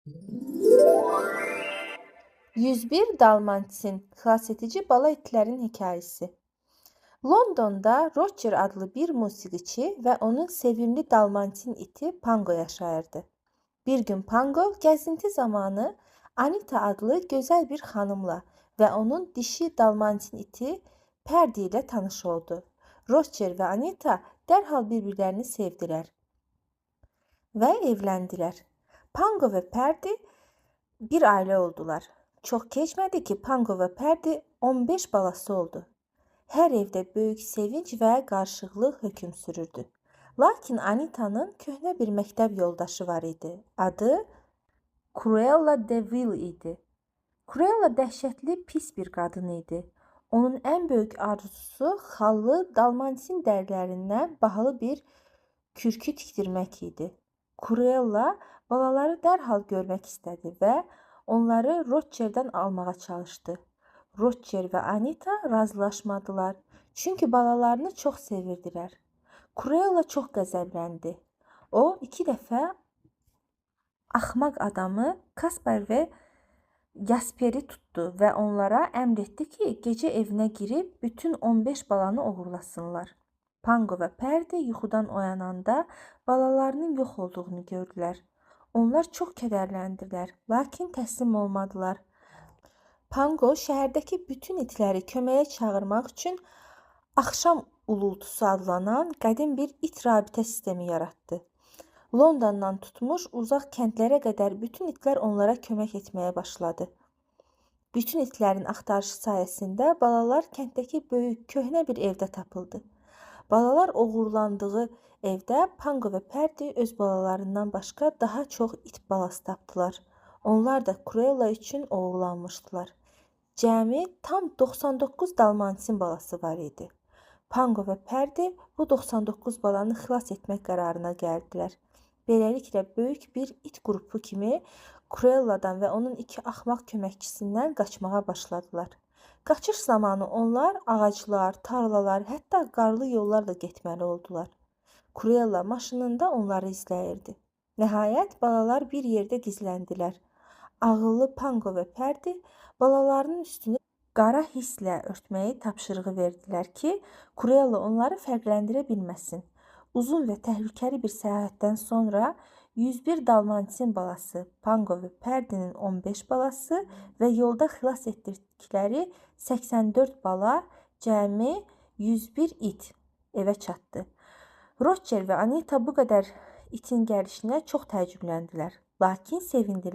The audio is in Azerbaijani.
101 Dalmatin xilasedici bala itlərin hekayəsi. Londonda Roger adlı bir musiqiçi və onun sevimli Dalmatin iti Pango yaşayırdı. Bir gün Pango gəzinti zamanı Anita adlı gözəl bir xanımla və onun dişi Dalmatin iti Perdi ilə tanış oldu. Roger və Anita dərhal bir-birlərini sevdilər və evləndilər. Pango və Perdi bir ailə oldular. Çox keçmədi ki, Pango və Perdi 15 balası oldu. Hər evdə böyük sevinç və qarışıqlıq hökm sürürdü. Lakin Anita'nın köhnə bir məktəb yoldaşı var idi. Adı Cruella de Vil idi. Cruella dəhşətli pis bir qadın idi. Onun ən böyük arzusu xallı Dalmatin dərilərindən bahalı bir kürkü tikdirmək idi. Cruella balaları dərhal görmək istədi və onları Rogerdən almağa çalışdı. Roger və Anita razılaşmadılar, çünki balalarını çox sevirdilər. Cruella çox qəzəbləndi. O, 2 dəfə axmaq adamı Kasper və Jasperi tutdu və onlara əmr etdi ki, gecə evinə girib bütün 15 balanı oğurlasınlar. Pango və Perdi yuxudan oyananda balalarının yox olduğunu gördülər. Onlar çox kədərləndilər, lakin təslim olmadılar. Pango şəhərdəki bütün itləri köməyə çağırmaq üçün axşam ulultusu adlanan qədim bir it rabitə sistemi yaratdı. Londondan tutmuş uzaq kəndlərə qədər bütün itlər onlara kömək etməyə başladı. Bütün itlərin axtarışı sayəsində balalar kənddəki böyük köhnə bir evdə tapıldı. Balalar oğurlandığı evdə Pango və Perdi öz balalarından başqa daha çox it balası tapdılar. Onlar da Cruella üçün oğurlanmışdılar. Cəmi tam 99 Dalmatin balası var idi. Pango və Perdi bu 99 balanı xilas etmək qərarına gəldilər. Beləliklə böyük bir it qrupu kimi Cruella'dan və onun 2 axmaq köməkçisindən qaçmağa başladılar. Qaçış zamanı onlar ağaclar, tarlalar, hətta qarlı yollarla getməli oldular. Cruella maşınında onları izləyirdi. Nəhayət balalar bir yerdə gizləndilər. Ağıllı Pango və Perdi balalarının üstünü qara hislə örtməyi tapşırığı verdilər ki, Cruella onları fərqləndirə bilməsin. Uzun və təhlükəli bir səyahətdən sonra 101 Dalmatin balası, Pango və Perdinin 15 balası və yolda xilas etdikləri 84 bala, cəmi 101 it evə çatdı. Roger və Anita bu qədər itin gəlişinə çox təəccübləndilər, lakin sevindilər.